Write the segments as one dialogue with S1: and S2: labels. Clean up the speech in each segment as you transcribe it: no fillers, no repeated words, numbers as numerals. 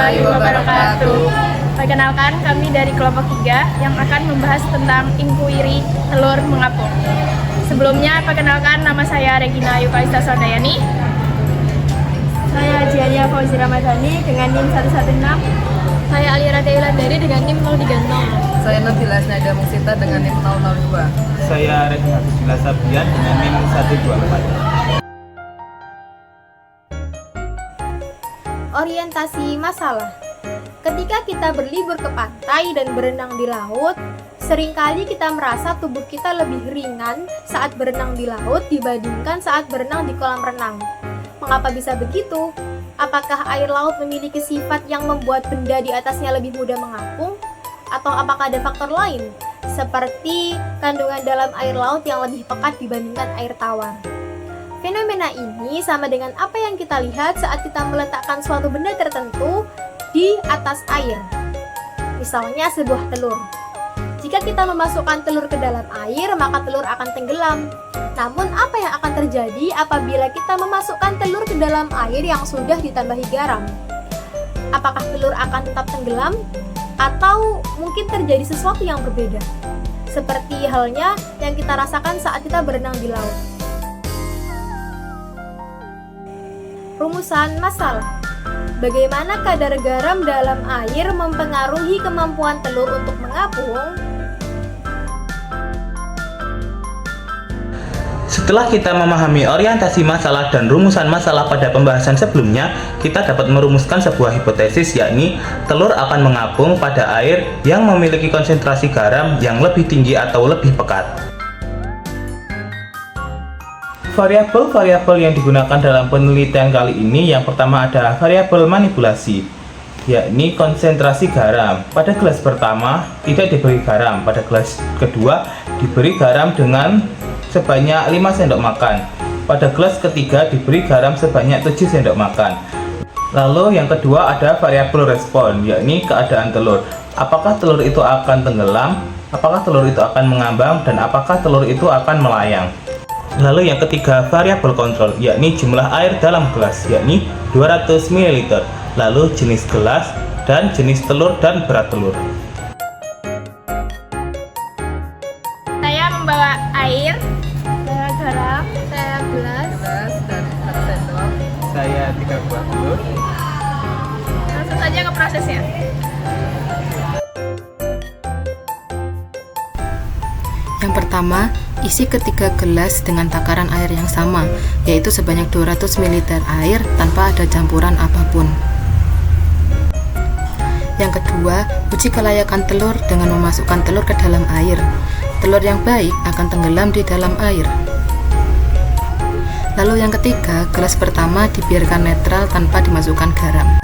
S1: warahmatullahi wabarakatuh. Perkenalkan, kami dari kelompok 3 yang akan membahas tentang inkuiri telur mengapung. Sebelumnya, perkenalkan, nama saya Regina Yukalista Sordayani.
S2: Saya Jiania Fauzi Ramadhani dengan NIM 116.
S1: Saya Alira Dewlandari dengan NIM 036.
S3: Saya Nabila Asnada Musita dengan NIM 002.
S4: Saya Regina Bismillah Sabian dengan NIM 124.
S2: Orientasi masalah. Ketika kita berlibur ke pantai dan berenang di laut, seringkali kita merasa tubuh kita lebih ringan saat berenang di laut dibandingkan saat berenang di kolam renang. Mengapa bisa begitu? Apakah air laut memiliki sifat yang membuat benda di atasnya lebih mudah mengapung? Atau apakah ada faktor lain, seperti kandungan dalam air laut yang lebih pekat dibandingkan air tawar? Fenomena ini sama dengan apa yang kita lihat saat kita meletakkan suatu benda tertentu di atas air. Misalnya sebuah telur. Jika kita memasukkan telur ke dalam air, maka telur akan tenggelam. Namun apa yang akan terjadi apabila kita memasukkan telur ke dalam air yang sudah ditambahi garam? Apakah telur akan tetap tenggelam? Atau mungkin terjadi sesuatu yang berbeda? Seperti halnya yang kita rasakan saat kita berenang di laut. Rumusan masalah. Bagaimana kadar garam dalam air mempengaruhi kemampuan telur untuk mengapung?
S4: Setelah kita memahami orientasi masalah dan rumusan masalah pada pembahasan sebelumnya, kita dapat merumuskan sebuah hipotesis, yakni telur akan mengapung pada air yang memiliki konsentrasi garam yang lebih tinggi atau lebih pekat. Variabel-variabel yang digunakan dalam penelitian kali ini, yang pertama adalah variabel manipulasi, yakni konsentrasi garam. Pada gelas pertama tidak diberi garam, pada gelas kedua diberi garam dengan sebanyak 5 sendok makan, pada gelas ketiga diberi garam sebanyak 7 sendok makan. Lalu yang kedua ada variabel respon, yakni keadaan telur. Apakah telur itu akan tenggelam, apakah telur itu akan mengambang, dan apakah telur itu akan melayang. Lalu yang ketiga variabel kontrol, yakni jumlah air dalam gelas, yakni 200 ml. Lalu jenis gelas dan jenis telur dan berat telur.
S1: Saya membawa air, saya garam, saya gelas.
S3: Gelas dan 1 sendok.
S4: Saya 3 buah telur.
S1: Langsung saja ke prosesnya.
S5: Yang pertama, isi ketiga gelas dengan takaran air yang sama, yaitu sebanyak 200 ml air tanpa ada campuran apapun. Yang kedua, uji kelayakan telur dengan memasukkan telur ke dalam air. Telur yang baik akan tenggelam di dalam air. Lalu yang ketiga, gelas pertama dibiarkan netral tanpa dimasukkan garam.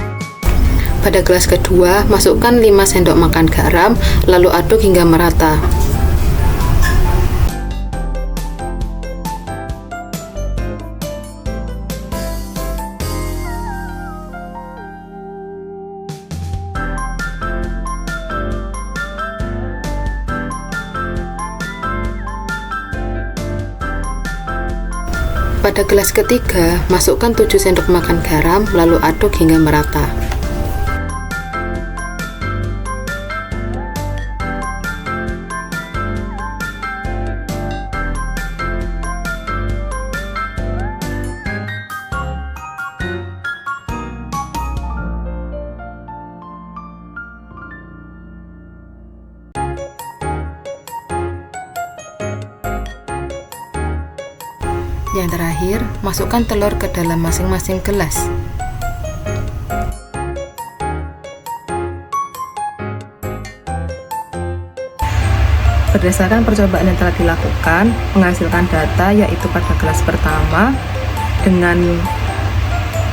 S5: Pada gelas kedua, masukkan 5 sendok makan garam, lalu aduk hingga merata. Pada gelas ketiga, masukkan 7 sendok makan garam, lalu aduk hingga merata. Yang terakhir, masukkan telur ke dalam masing-masing gelas.
S6: Berdasarkan percobaan yang telah dilakukan, menghasilkan data yaitu pada gelas pertama dengan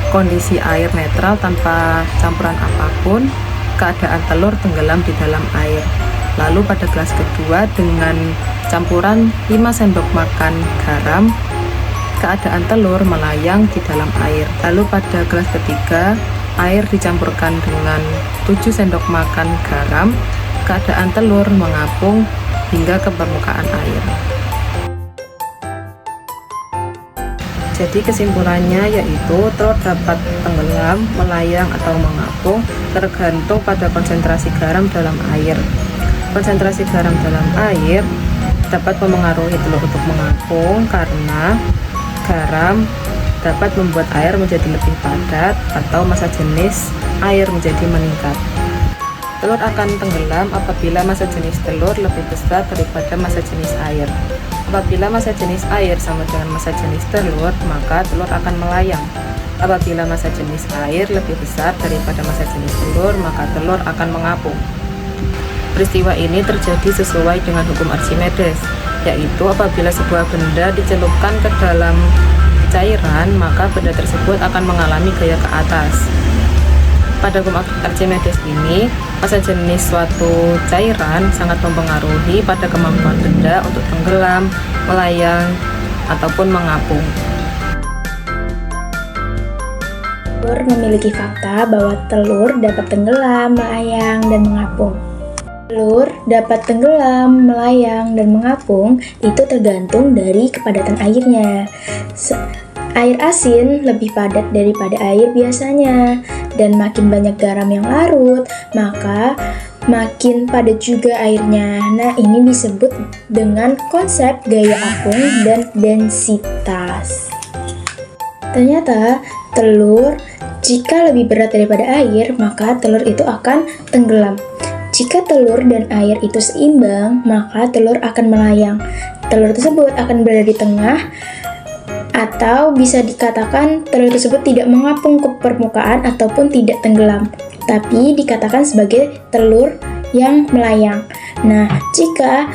S6: kondisi air netral tanpa campuran apapun, keadaan telur tenggelam di dalam air. Lalu pada gelas kedua dengan campuran 5 sendok makan garam, keadaan telur melayang di dalam air. Lalu pada gelas ketiga, air dicampurkan dengan 7 sendok makan garam, keadaan telur mengapung hingga ke permukaan air. Jadi kesimpulannya yaitu telur dapat tenggelam, melayang atau mengapung tergantung pada konsentrasi garam dalam air. Konsentrasi garam dalam air dapat memengaruhi telur untuk mengapung karena garam dapat membuat air menjadi lebih padat atau massa jenis air menjadi meningkat. Telur akan tenggelam apabila massa jenis telur lebih besar daripada massa jenis air. Apabila massa jenis air sama dengan massa jenis telur, maka telur akan melayang. Apabila massa jenis air lebih besar daripada massa jenis telur, maka telur akan mengapung. Peristiwa ini terjadi sesuai dengan hukum Archimedes, yaitu apabila sebuah benda dicelupkan ke dalam cairan, maka benda tersebut akan mengalami gaya ke atas. Pada hukum Archimedes ini, massa jenis suatu cairan sangat mempengaruhi pada kemampuan benda untuk tenggelam, melayang, ataupun mengapung.
S1: Telur memiliki fakta bahwa telur dapat tenggelam, melayang, dan mengapung. Telur dapat tenggelam, melayang, dan mengapung itu tergantung dari kepadatan airnya. Air asin lebih padat daripada air biasanya, dan makin banyak garam yang larut, maka makin padat juga airnya. Nah, ini disebut dengan konsep gaya apung dan densitas. Ternyata telur jika lebih berat daripada air, maka telur itu akan tenggelam. Jika telur dan air itu seimbang, maka telur akan melayang. Telur tersebut akan berada di tengah, atau bisa dikatakan telur tersebut tidak mengapung ke permukaan ataupun tidak tenggelam, tapi dikatakan sebagai telur yang melayang. Nah, jika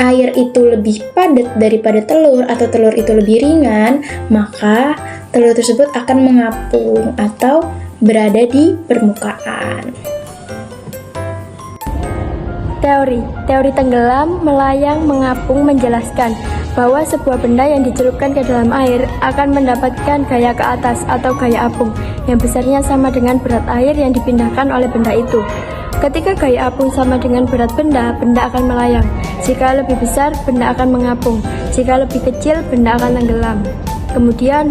S1: air itu lebih padat daripada telur atau telur itu lebih ringan, maka telur tersebut akan mengapung atau berada di permukaan. Teori tenggelam, melayang, mengapung menjelaskan bahwa sebuah benda yang dicelupkan ke dalam air akan mendapatkan gaya ke atas atau gaya apung yang besarnya sama dengan berat air yang dipindahkan oleh benda itu. Ketika gaya apung sama dengan berat benda, benda akan melayang. Jika lebih besar, benda akan mengapung. Jika lebih kecil, benda akan tenggelam. Kemudian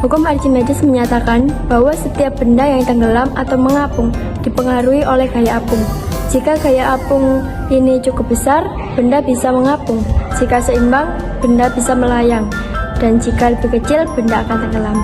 S1: Hukum Archimedes menyatakan bahwa setiap benda yang tenggelam atau mengapung dipengaruhi oleh gaya apung. Jika gaya apung ini cukup besar, benda bisa mengapung. Jika seimbang, benda bisa melayang. Dan jika lebih kecil, benda akan tenggelam.